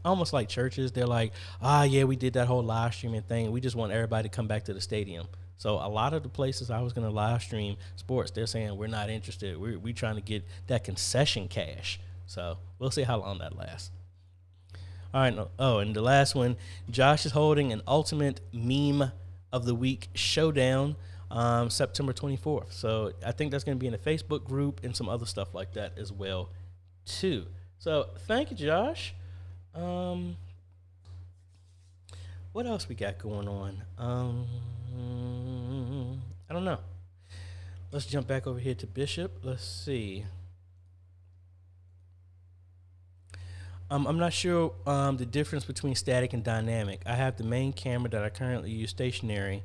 almost like churches, they're like, yeah, we did that whole live streaming thing. We just want everybody to come back to the stadium. So a lot of the places I was going to live stream sports, they're saying we're not interested. We're trying to get that concession cash. So we'll see how long that lasts. All right. Oh, and the last one, Josh is holding an ultimate meme of the week showdown September 24th. So I think that's going to be in a Facebook group and some other stuff like that as well, too. So thank you, Josh. What else we got going on? I don't know. Let's jump back over here to Bishop. Let's see. I'm not sure the difference between static and dynamic. I have the main camera that I currently use stationary,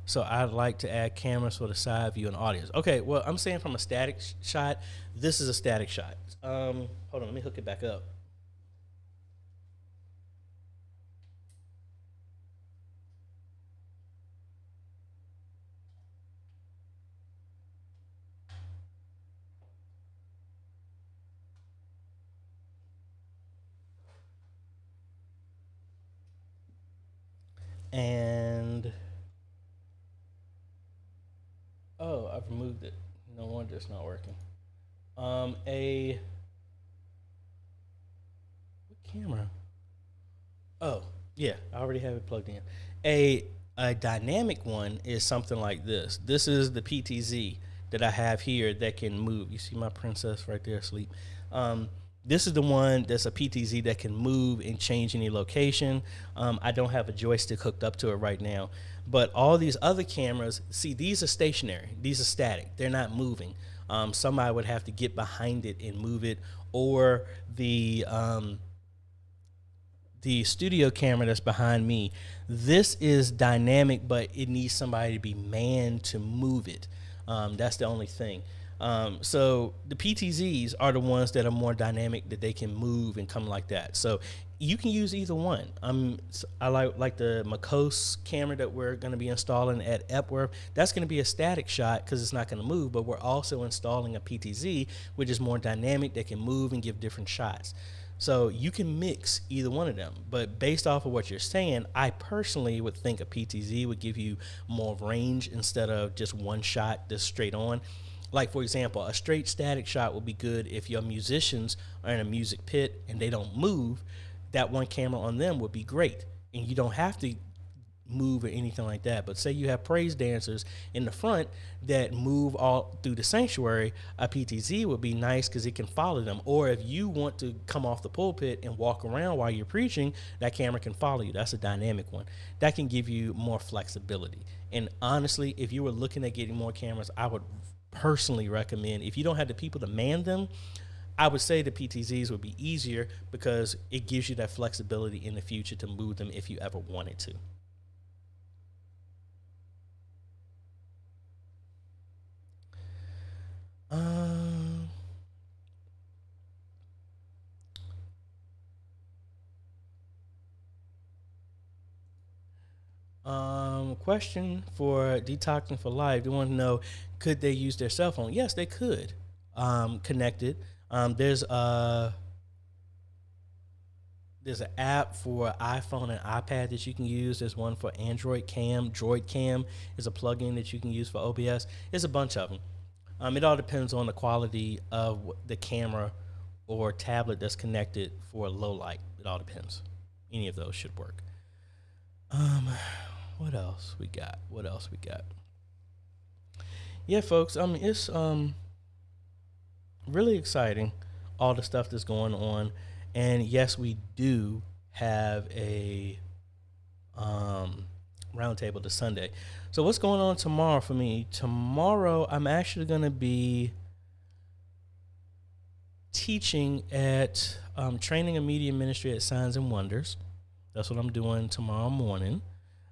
so I'd like to add cameras for the side view and audience. Okay, well, I'm saying from a static shot, this is a static shot. Hold on, let me hook it back up. And moved it. No wonder it's not working. What camera? Oh, yeah, I already have it plugged in. A dynamic one is something like this. This is the PTZ that I have here that can move. You see my princess right there asleep. This is the one that's a PTZ that can move and change any location. I don't have a joystick hooked up to it right now. But all these other cameras, see, these are stationary. These are static. They're not moving. Somebody would have to get behind it and move it, or the studio camera that's behind me. This is dynamic, but it needs somebody to be manned to move it. That's the only thing. So the PTZs are the ones that are more dynamic, that they can move and come like that. So you can use either one. I like the Makos camera that we're going to be installing at Epworth. That's going to be a static shot because it's not going to move, but we're also installing a PTZ, which is more dynamic, that can move and give different shots. So you can mix either one of them, but based off of what you're saying, I personally would think a PTZ would give you more range instead of just one shot that's straight on. Like, for example, a straight static shot would be good if your musicians are in a music pit and they don't move. That one camera on them would be great, and you don't have to move or anything like that. But say you have praise dancers in the front that move all through the sanctuary, a PTZ would be nice because it can follow them. Or if you want to come off the pulpit and walk around while you're preaching, that camera can follow you. That's a dynamic one. That can give you more flexibility. And honestly, if you were looking at getting more cameras, I would personally recommend, if you don't have the people to man them, I would say the PTZs would be easier because it gives you that flexibility in the future to move them if you ever wanted to. Question for Detoxing for Life. They want to know, could they use their cell phone? Yes, they could. Connect it. There's an app for iPhone and iPad that you can use. There's one for Android Cam. Droid Cam is a plugin that you can use for OBS. There's a bunch of them. It all depends on the quality of the camera or tablet that's connected for low light. It all depends. Any of those should work. What else we got? Yeah, folks, it's really exciting, all the stuff that's going on. And yes, we do have a roundtable this Sunday. So what's going on tomorrow for me? Tomorrow, I'm actually going to be teaching at Training and Media Ministry at Signs and Wonders. That's what I'm doing tomorrow morning.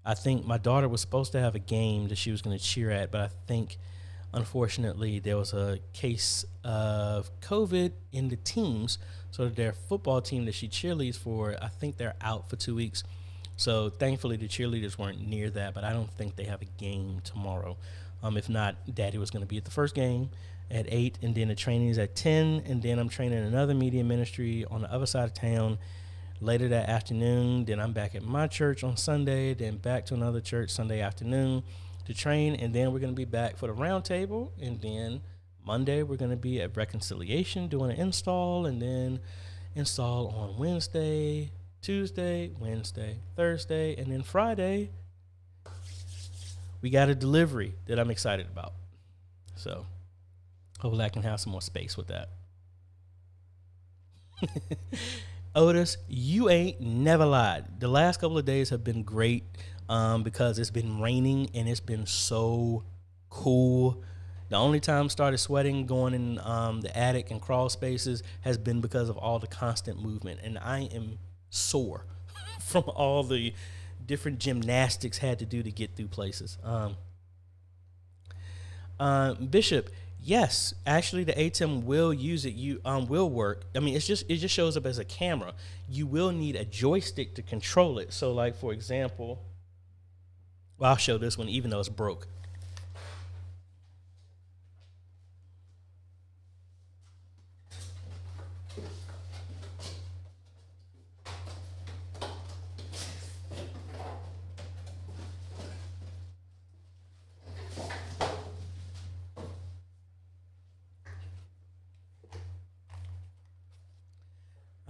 I think my daughter was supposed to have a game that she was going to cheer at, but I think, unfortunately, there was a case of COVID in the teams. So their football team that she cheerleads for, I think they're out for 2 weeks. So thankfully, the cheerleaders weren't near that, but I don't think they have a game tomorrow. If not, Daddy was going to be at the first game at 8, and then the training is at 10, and then I'm training another media ministry on the other side of town later that afternoon. Then I'm back at my church on Sunday, then back to another church Sunday afternoon to train, and then we're going to be back for the round table, and then Monday we're going to be at Reconciliation doing an install, and then install on Wednesday, Tuesday, Wednesday, Thursday, and then Friday we got a delivery that I'm excited about. So hopefully I can have some more space with that. Otis, you ain't never lied. The last couple of days have been great because it's been raining and it's been so cool. The only time I started sweating going in the attic and crawl spaces has been because of all the constant movement. And I am sore from all the different gymnastics had to do to get through places. Bishop, yes, actually the ATEM will use it. You will work. I mean, it just shows up as a camera. You will need a joystick to control it. So, like, for example, well, I'll show this one even though it's broke.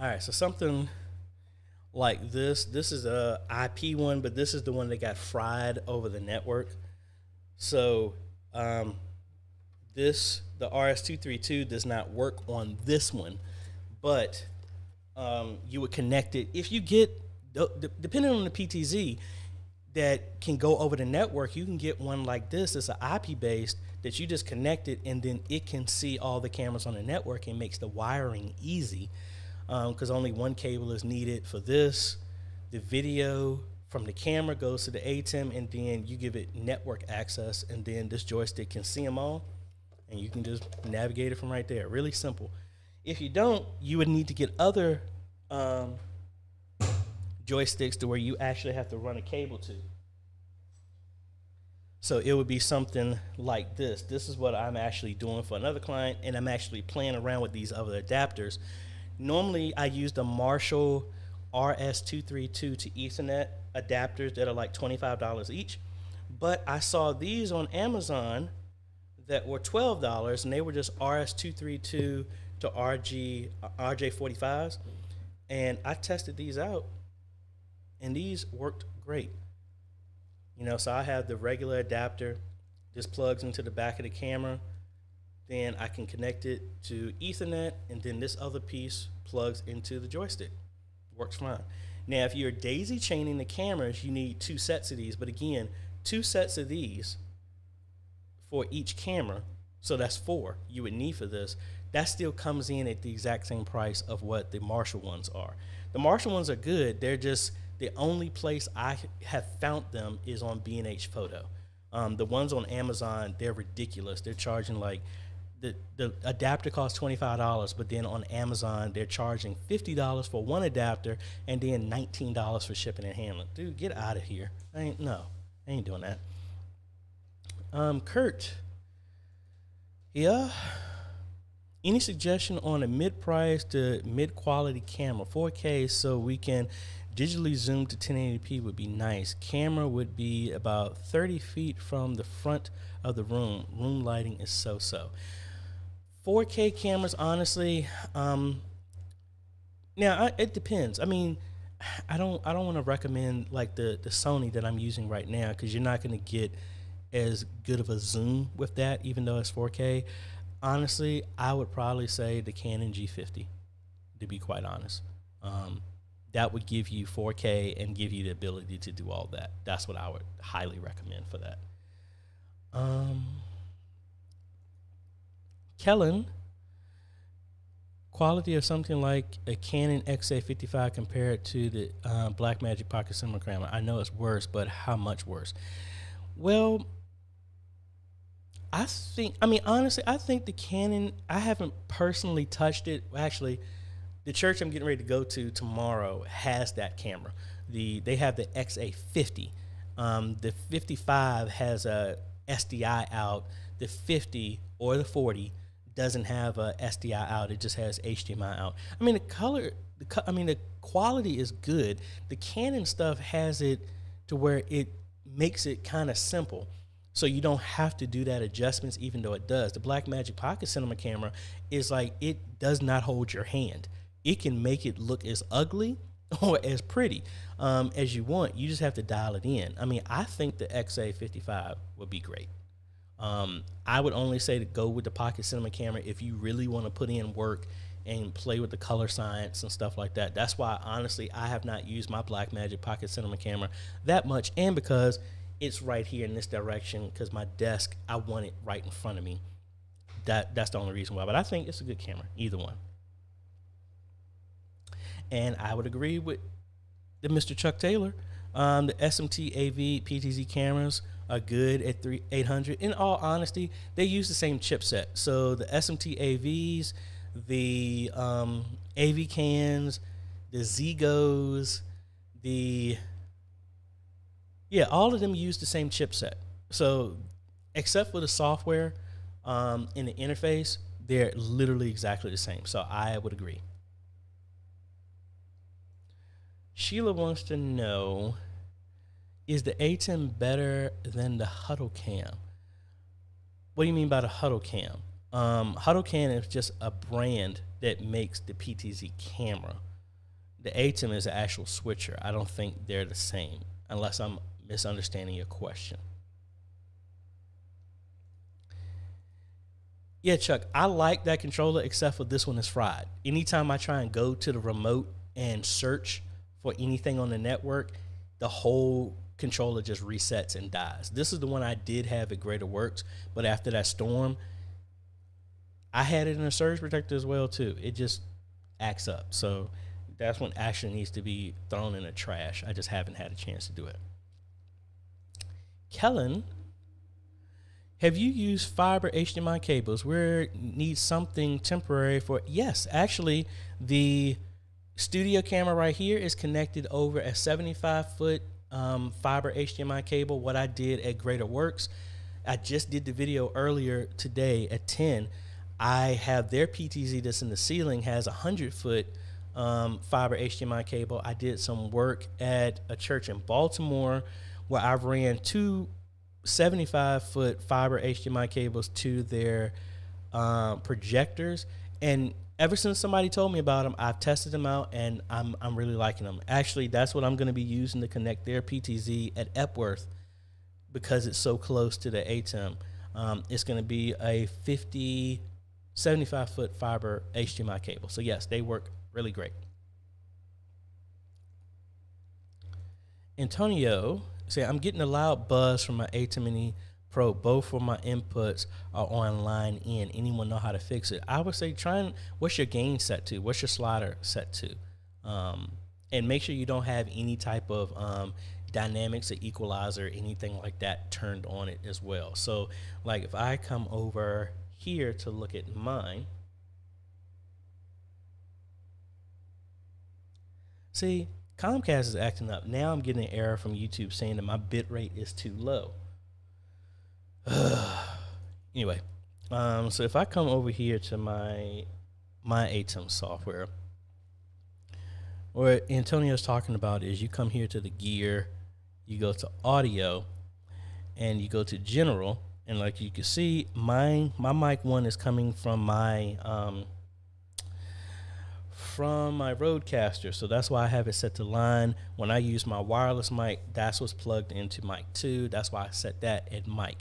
All right, so something like this. This is a IP one, but this is the one that got fried over the network. So the RS-232 does not work on this one, but you would connect it if you get, depending on the PTZ that can go over the network, you can get one like this. It's an IP based that you just connect it, and then it can see all the cameras on the network and makes the wiring easy, because only one cable is needed for this. The video from the camera goes to the ATEM, and then you give it network access, and then this joystick can see them all, and you can just navigate it from right there. Really simple. If you don't, you would need to get other joysticks to where you actually have to run a cable to. So it would be something like this. This is what I'm actually doing for another client, and I'm actually playing around with these other adapters. Normally, I use the Marshall RS-232 to Ethernet adapters that are like $25 each, but I saw these on Amazon that were $12, and they were just RS-232 to RJ45s, and I tested these out, and these worked great. You know, so I have the regular adapter. This plugs into the back of the camera. Then I can connect it to Ethernet, and then this other piece plugs into the joystick. Works fine. Now, if you're daisy chaining the cameras, you need 2 sets of these. But again, 2 sets of these for each camera, so that's 4 you would need for this. That still comes in at the exact same price of what the Marshall ones are. The Marshall ones are good. They're just, the only place I have found them is on B&H Photo. The ones on Amazon, they're ridiculous. They're charging like, the adapter costs $25, but then on Amazon, they're charging $50 for one adapter and then $19 for shipping and handling. Dude, get out of here. I ain't doing that. Kurt, yeah. Any suggestion on a mid-price to mid-quality camera, 4K, so we can digitally zoom to 1080p would be nice. Camera would be about 30 feet from the front of the room. Room lighting is so-so. 4K cameras, honestly, now it depends. I mean, I don't want to recommend like the Sony that I'm using right now, because you're not going to get as good of a zoom with that, even though it's 4K. Honestly, I would probably say the Canon G50, to be quite honest. That would give you 4K and give you the ability to do all that. That's what I would highly recommend for that. Kellen, quality of something like a Canon XA55 compared to the Blackmagic Pocket Cinema camera. I know it's worse, but how much worse? Well, honestly, I think the Canon, I haven't personally touched it. Actually, the church I'm getting ready to go to tomorrow has that camera. They have the XA50. The 55 has a SDI out. The 50 or the 40 doesn't have a SDI out. It just has HDMI out. I mean, the quality is good. The Canon stuff has it to where it makes it kind of simple, so you don't have to do that adjustments, even though it does. The Blackmagic Pocket Cinema camera is like, it does not hold your hand. It can make it look as ugly or as pretty as you want. You just have to dial it in. I mean, I think the XA55 would be great. I would only say to go with the Pocket Cinema camera if you really want to put in work and play with the color science and stuff like that. That's why, honestly, I have not used my Blackmagic Pocket Cinema camera that much, and because it's right here in this direction, because my desk, I want it right in front of me. That's the only reason why. But I think it's a good camera, either one. And I would agree with the Mr. Chuck Taylor. The SMT AV PTZ cameras are good at 800. In all honesty, they use the same chipset. So the SMT AVs, the AV cans, the Zegos, all of them use the same chipset. So except for the software in the interface, they're literally exactly the same. So I would agree. Sheila wants to know, is the ATEM better than the Huddle Cam? What do you mean by the Huddle Cam? Huddle Cam is just a brand that makes the PTZ camera. The ATEM is an actual switcher. I don't think they're the same, unless I'm misunderstanding your question. Yeah, Chuck, I like that controller, except for this one is fried. Anytime I try and go to the remote and search for anything on the network, the whole controller just resets and dies. This is the one I did have at Greater Works, but after that storm, I had it in a surge protector as well too. It just acts up. So that's when action needs to be thrown in the trash. I just haven't had a chance to do it. Kellen, have you used fiber HDMI cables where it needs something temporary for? Yes, actually, the studio camera right here is connected over a 75-foot fiber HDMI cable. What I did at Greater Works, I just did the video earlier today at 10. I have their PTZ that's in the ceiling has a 100-foot fiber HDMI cable. I did some work at a church in Baltimore where I ran two 75-foot fiber HDMI cables to their projectors, and ever since somebody told me about them, I've tested them out, and I'm really liking them. Actually, that's what I'm going to be using to connect their PTZ at Epworth because it's so close to the ATEM. It's going to be a 75-foot fiber HDMI cable. So yes, they work really great. Antonio say, I'm getting a loud buzz from my ATEM Mini Pro. Both of my inputs are on line in. Anyone know how to fix it? I would say what's your gain set to? What's your slider set to? And make sure you don't have any type of dynamics or equalizer, anything like that turned on it as well. So like if I come over here to look at mine, see, Comcast is acting up. Now I'm getting an error from YouTube saying that my bit rate is too low. Anyway, so if I come over here to my ATEM software, what Antonio's talking about is you come here to the gear, you go to audio, and you go to general, and like you can see, my mic one is coming from my Rodecaster, so that's why I have it set to line. When I use my wireless mic, that's what's plugged into mic 2. That's why I set that at mic.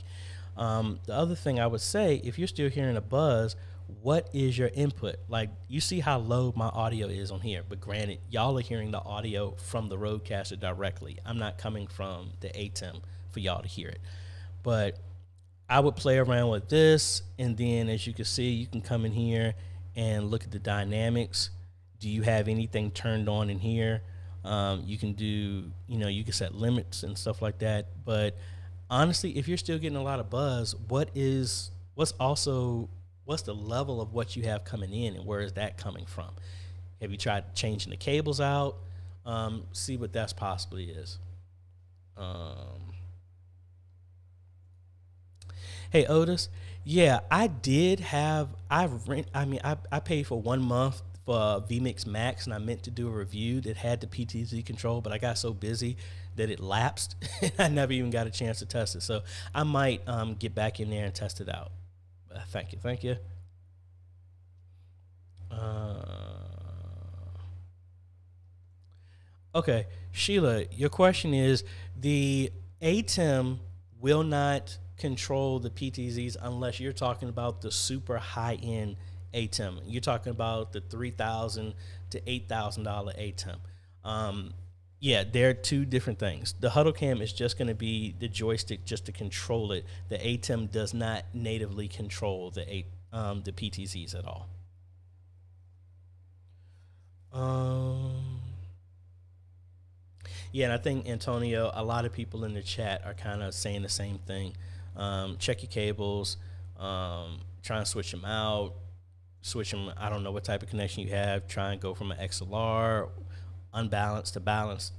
The other thing I would say, if you're still hearing a buzz, what is your input? Like, you see how low my audio is on here, but granted, y'all are hearing the audio from the Rodecaster directly. I'm not coming from the ATEM for y'all to hear it. But I would play around with this, and then as you can see, you can come in here and look at the dynamics. Do you have anything turned on in here? You can do, you can set limits and stuff like that. But honestly, if you're still getting a lot of buzz, what's the level of what you have coming in, and where is that coming from? Have you tried changing the cables out? See what that possibly is. Hey Otis, yeah, I did have. I paid for 1 month for vMix Max, and I meant to do a review that had the PTZ control, but I got so busy that it lapsed. I never even got a chance to test it. So I might get back in there and test it out. Thank you. Okay, Sheila, your question is, the ATEM will not control the PTZs unless you're talking about the super high-end ATEM. You're talking about the $3,000 to $8,000 ATEM. Yeah, they're two different things. The Huddle Cam is just going to be the joystick just to control it. The ATEM does not natively control the PTZs at all. Yeah, and I think, Antonio, a lot of people in the chat are kind of saying the same thing. Check your cables, try and switch them out, switch them. I don't know what type of connection you have. Try and go from an XLR, unbalanced to balanced.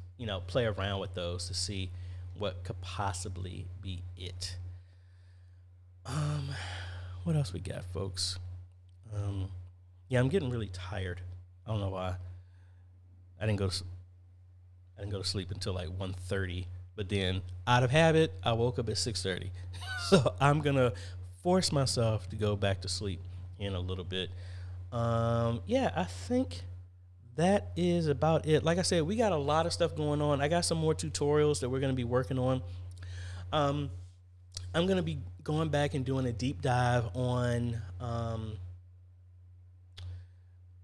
Play around with those to see what could possibly be it. What else we got, folks? Yeah, I'm getting really tired. I don't know why. I didn't go to sleep until like 1:30, but then out of habit, I woke up at 6:30. So I'm gonna force myself to go back to sleep in a little bit. Yeah, I think that is about it. Like I said, we got a lot of stuff going on. I got some more tutorials that we're going to be working on. I'm going to be going back and doing a deep dive on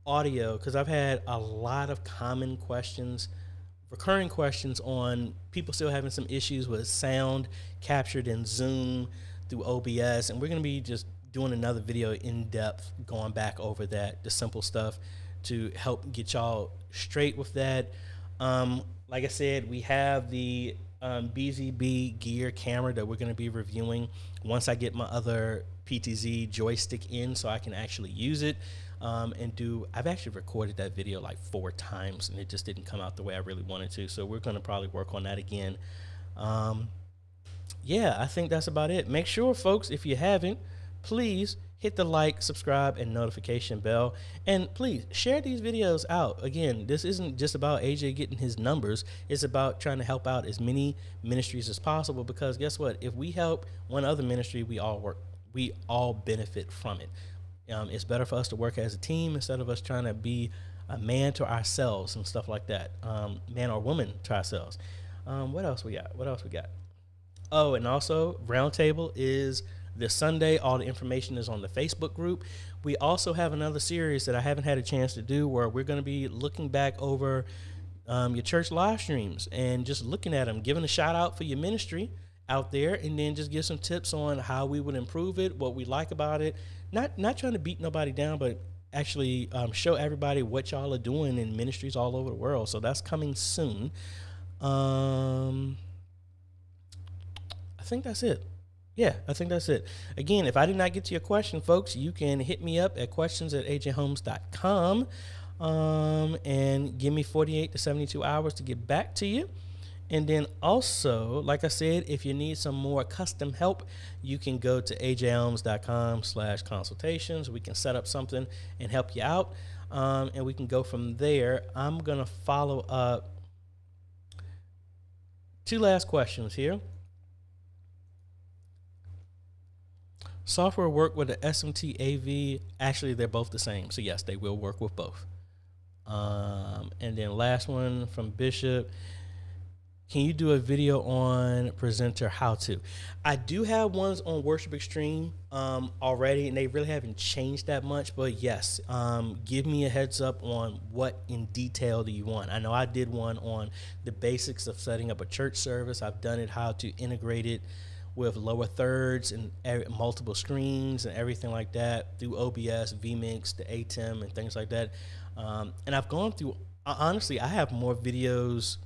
audio, because I've had a lot of common questions, recurring questions on people still having some issues with sound captured in Zoom through OBS, and we're going to be just doing another video in depth, going back over that, the simple stuff to help get y'all straight with that. Like I said, we have the BZB gear camera that we're going to be reviewing once I get my other PTZ joystick in so I can actually use it. I've actually recorded that video like 4 times and it just didn't come out the way I really wanted to. So we're going to probably work on that again. Yeah, I think that's about it. Make sure, folks, if you haven't, please hit the like, subscribe, and notification bell. And please share these videos out. Again, this isn't just about AJ getting his numbers. It's about trying to help out as many ministries as possible, because guess what? If we help one other ministry, we all benefit from it. It's better for us to work as a team instead of us trying to be a man to ourselves and stuff like that. Man or woman to ourselves. What else we got? Oh, and also Roundtable is this Sunday. All the information is on the Facebook group. We also have another series that I haven't had a chance to do, where we're going to be looking back over your church live streams and just looking at them, giving a shout out for your ministry out there, and then just give some tips on how we would improve it, what we like about it. Not trying to beat nobody down, but actually show everybody what y'all are doing in ministries all over the world. So that's coming soon. I think that's it. Yeah, I think that's it. Again, if I did not get to your question, folks, you can hit me up at questions@ajhomes.com and give me 48 to 72 hours to get back to you. And then also, like I said, if you need some more custom help, you can go to ajhomes.com/consultations. We can set up something and help you out, and we can go from there. I'm going to follow up 2 last questions here. Software work with the SMT AV. Actually, they're both the same. So yes, they will work with both. And then last one from Bishop. Can you do a video on presenter how to? I do have ones on Worship Extreme already, and they really haven't changed that much. But yes, give me a heads up on what in detail do you want. I know I did one on the basics of setting up a church service. I've done it, how to integrate it with lower thirds and multiple screens and everything like that through OBS, vMix, the ATEM, and things like that. And I've gone through, honestly, I have more videos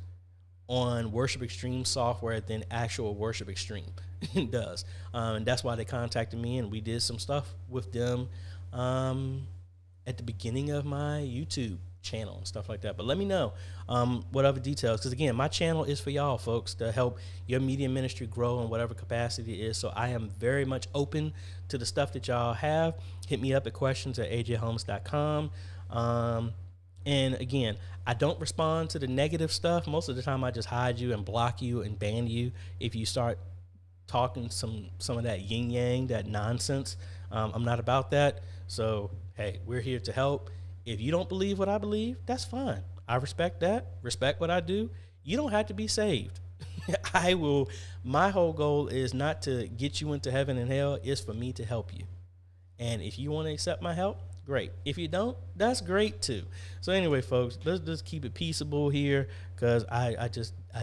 on Worship Extreme software than actual Worship Extreme does. And that's why they contacted me, and we did some stuff with them at the beginning of my YouTube channel and stuff like that. But let me know what other details, because again, my channel is for y'all folks to help your media ministry grow in whatever capacity it is. So I am very much open to the stuff that y'all have. Hit me up at questions@ajhomes.com. And again, I don't respond to the negative stuff. Most of the time I just hide you and block you and ban you if you start talking some of that yin yang, that nonsense. I'm not about that. So hey, we're here to help. If you don't believe what I believe, that's fine. I respect that. Respect what I do. You don't have to be saved. I will. My whole goal is not to get you into heaven and hell. It's for me to help you. And if you want to accept my help, great. If you don't, that's great too. So anyway, folks, let's just keep it peaceable here, because I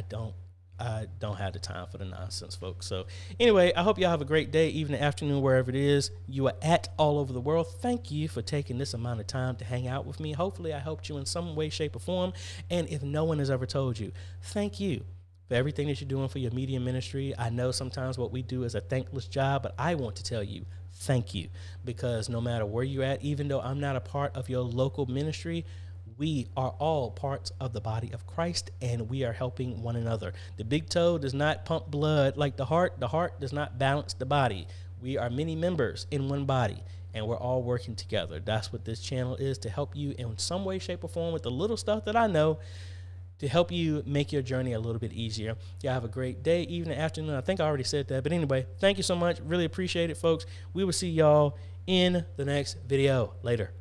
don't have the time for the nonsense, folks. So anyway, I hope y'all have a great day, evening, afternoon, wherever it is you are at all over the world. Thank you for taking this amount of time to hang out with me. Hopefully I helped you in some way, shape, or form. And if no one has ever told you, thank you for everything that you're doing for your media ministry. I know sometimes what we do is a thankless job, but I want to tell you thank you, because no matter where you're at, even though I'm not a part of your local ministry, we are all parts of the body of Christ, and we are helping one another. The big toe does not pump blood like the heart. The heart does not balance the body. We are many members in one body, and we're all working together. That's what this channel is, to help you in some way, shape, or form with the little stuff that I know, to help you make your journey a little bit easier. Y'all have a great day, evening, afternoon. I think I already said that. But anyway, thank you so much. Really appreciate it, folks. We will see y'all in the next video. Later.